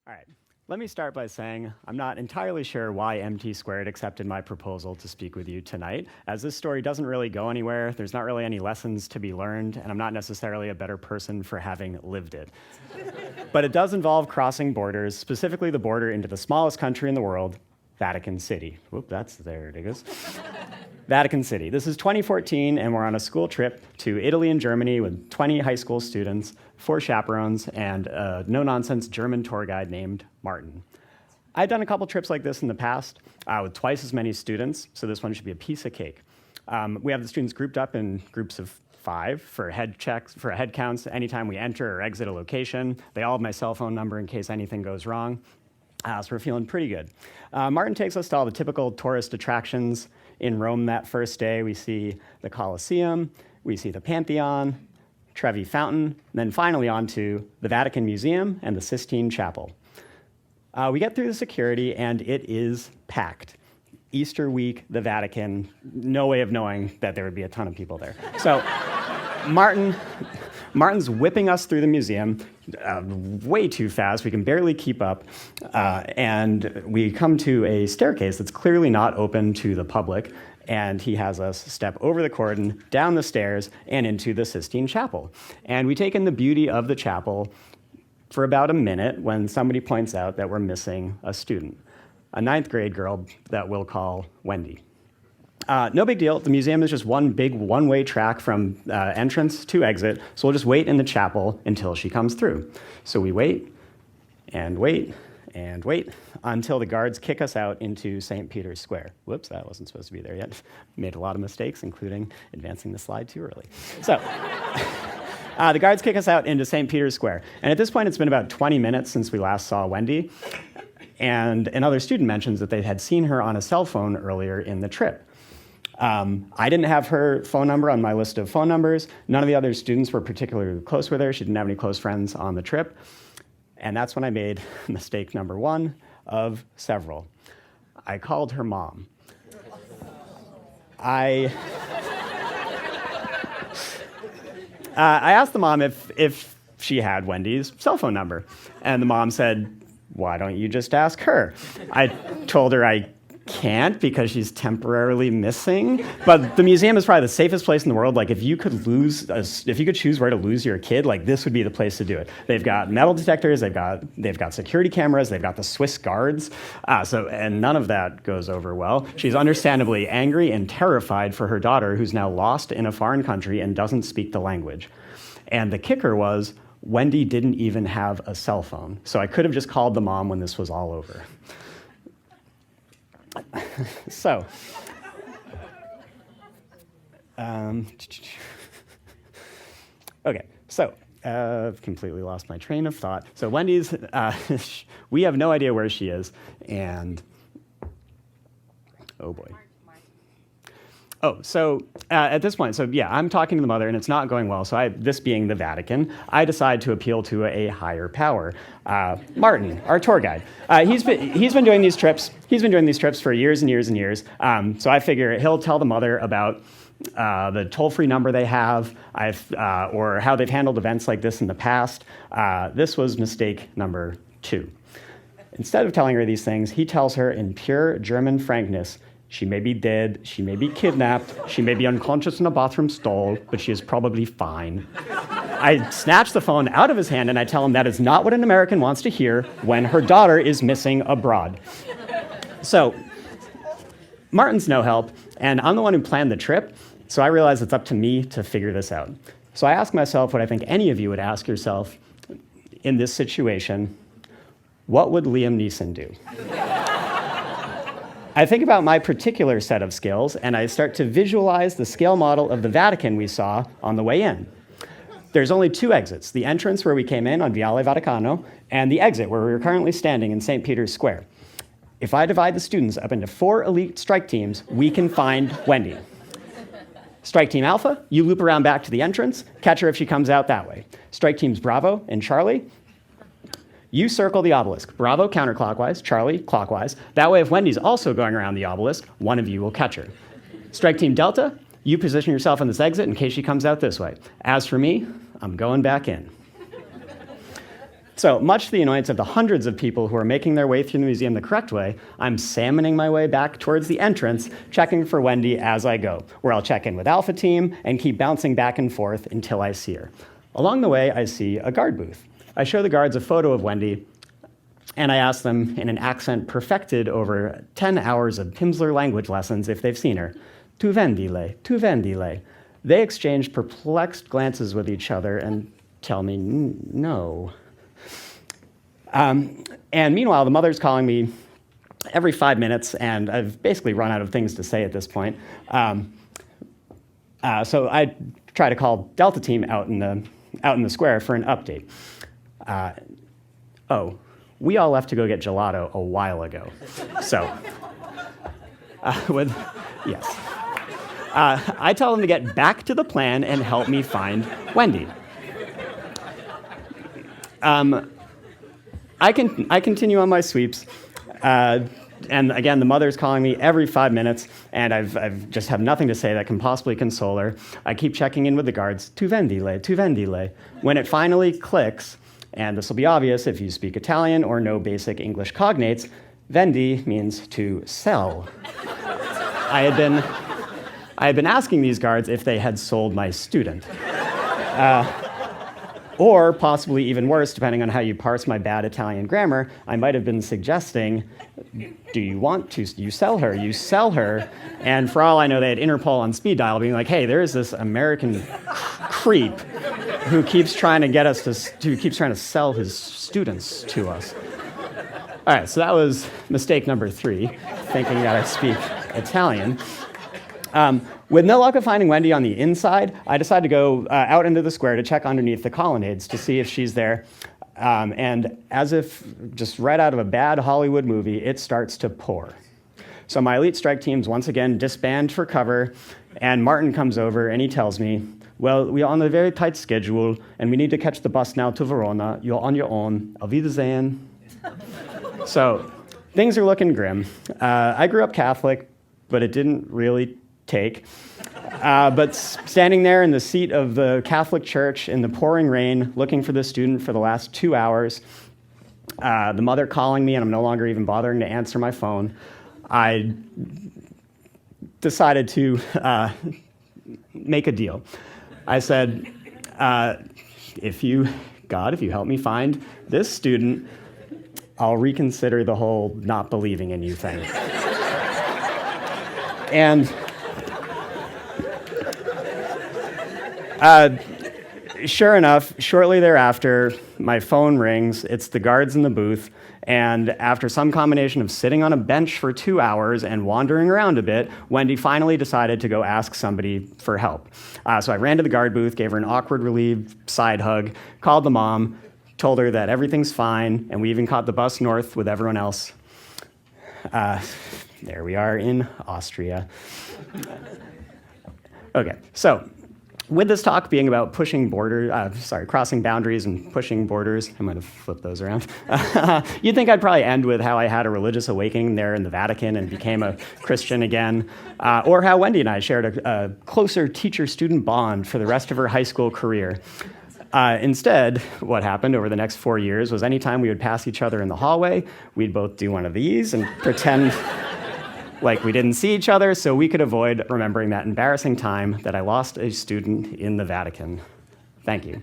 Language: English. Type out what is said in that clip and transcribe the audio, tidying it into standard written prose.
All right. Let me start by saying I'm not entirely sure why MT2 accepted my proposal to speak with you tonight, as this story doesn't really go anywhere, there's not really any lessons to be learned, and I'm not necessarily a better person for having lived it. But it does involve crossing borders, specifically the border into the smallest country in the world, Vatican City. Whoop, there it is. Vatican City. This is 2014, and we're on a school trip to Italy and Germany with 20 high school students, 4 chaperones, and a no-nonsense German tour guide named Martin. I've done a couple trips like this in the past with twice as many students, so this one should be a piece of cake. We have the students grouped up in groups of 5 for head checks, for head counts anytime we enter or exit a location. They all have my cell phone number in case anything goes wrong. So we're feeling pretty good. Martin takes us to all the typical tourist attractions in Rome that first day. We see the Colosseum, we see the Pantheon, Trevi Fountain, and then finally on to the Vatican Museum and the Sistine Chapel. We get through the security and it is packed. Easter week, the Vatican, no way of knowing that there would be a ton of people there. So Martin's whipping us through the museum way too fast. We can barely keep up. And we come to a staircase that's clearly not open to the public. And he has us step over the cordon, down the stairs, and into the Sistine Chapel. And we take in the beauty of the chapel for about a minute when somebody points out that we're missing a student, a 9th grade girl that we'll call Wendy. No big deal. The museum is just one big one-way track from entrance to exit, so we'll just wait in the chapel until she comes through. So we wait and wait and wait until the guards kick us out into St. Peter's Square. Whoops, that wasn't supposed to be there yet. Made a lot of mistakes, including advancing the slide too early. So the guards kick us out into St. Peter's Square. And at this point, it's been about 20 minutes since we last saw Wendy. And another student mentions that they had seen her on a cell phone earlier in the trip. I didn't have her phone number on my list of phone numbers. None of the other students were particularly close with her. She didn't have any close friends on the trip. And that's when I made mistake number 1 of several. I called her mom. I asked the mom if she had Wendy's cell phone number. And the mom said, "Why don't you just ask her?" I told her I can't because she's temporarily missing. But the museum is probably the safest place in the world. Like if you could choose where to lose your kid, like this would be the place to do it. They've got metal detectors, they've got security cameras, they've got the Swiss guards. And none of that goes over well. She's understandably angry and terrified for her daughter, who's now lost in a foreign country and doesn't speak the language. And the kicker was, Wendy didn't even have a cell phone. So I could have just called the mom when this was all over. So, okay, so I've completely lost my train of thought. So Wendy's, we have no idea where she is, and oh boy. Oh, so at this point, I'm talking to the mother, and it's not going well. So this being the Vatican, I decide to appeal to a higher power. Martin, our tour guide, he's been doing these trips. He's been doing these trips for years and years and years. So I figure he'll tell the mother about the toll-free number they have, or how they've handled events like this in the past. This was mistake number 2. Instead of telling her these things, he tells her in pure German frankness, she may be dead, she may be kidnapped, she may be unconscious in a bathroom stall, but she is probably fine. I snatch the phone out of his hand and I tell him that is not what an American wants to hear when her daughter is missing abroad. So, Martin's no help, and I'm the one who planned the trip, so I realize it's up to me to figure this out. So I ask myself what I think any of you would ask yourself in this situation: what would Liam Neeson do? I think about my particular set of skills, and I start to visualize the scale model of the Vatican we saw on the way in. There's only 2 exits: the entrance where we came in on Viale Vaticano, and the exit where we're currently standing in St. Peter's Square. If I divide the students up into 4 elite strike teams, we can find Wendy. Strike Team Alpha, you loop around back to the entrance, catch her if she comes out that way. Strike Teams Bravo and Charlie, you circle the obelisk. Bravo counterclockwise, Charlie clockwise. That way, if Wendy's also going around the obelisk, one of you will catch her. Strike Team Delta, you position yourself on this exit in case she comes out this way. As for me, I'm going back in. So, much to the annoyance of the hundreds of people who are making their way through the museum the correct way, I'm salmoning my way back towards the entrance, checking for Wendy as I go, where I'll check in with Alpha Team and keep bouncing back and forth until I see her. Along the way, I see a guard booth. I show the guards a photo of Wendy, and I ask them in an accent perfected over 10 hours of Pimsleur language lessons if they've seen her. Tu vendile, tu vendile. They exchange perplexed glances with each other and tell me no. And meanwhile, the mother's calling me every 5 minutes, and I've basically run out of things to say at this point. So I try to call Delta Team out in the square for an update. We all left to go get gelato a while ago. So, yes. I tell them to get back to the plan and help me find Wendy. I continue on my sweeps, and again, the mother's calling me every 5 minutes, and I've just have nothing to say that can possibly console her. I keep checking in with the guards, tu vendile, tu vendile. When it finally clicks, and this will be obvious if you speak Italian or know basic English cognates, vendi means to sell. I had been asking these guards if they had sold my student. Or possibly even worse, depending on how you parse my bad Italian grammar, I might have been suggesting, do you want to? You sell her, you sell her. And for all I know, they had Interpol on speed dial being like, hey, there is this American creep who keeps trying to sell his students to us. All right, so that was mistake number 3, thinking that I speak Italian. With no luck of finding Wendy on the inside, I decide to go out into the square to check underneath the colonnades to see if she's there. And as if just right out of a bad Hollywood movie, it starts to pour. So my elite strike teams once again disband for cover, and Martin comes over and he tells me, well, we are on a very tight schedule, and we need to catch the bus now to Verona. You're on your own. Auf Wiedersehen. So things are looking grim. I grew up Catholic, but it didn't really take. But standing there in the seat of the Catholic Church in the pouring rain, looking for this student for the last 2 hours, the mother calling me, and I'm no longer even bothering to answer my phone, I decided to make a deal. I said, if you help me find this student, I'll reconsider the whole not believing in you thing. And sure enough, shortly thereafter, my phone rings. It's the guards in the booth. And after some combination of sitting on a bench for 2 hours and wandering around a bit, Wendy finally decided to go ask somebody for help. So I ran to the guard booth, gave her an awkward, relieved side hug, called the mom, told her that everything's fine, and we even caught the bus north with everyone else. There we are in Austria. Okay, so with this talk being about crossing boundaries and pushing borders, I might have flipped those around. You'd think I'd probably end with how I had a religious awakening there in the Vatican and became a Christian again, or how Wendy and I shared a closer teacher-student bond for the rest of her high school career. Instead, what happened over the next 4 years was anytime we would pass each other in the hallway, we'd both do one of these and pretend like we didn't see each other so we could avoid remembering that embarrassing time that I lost a student in the Vatican. Thank you.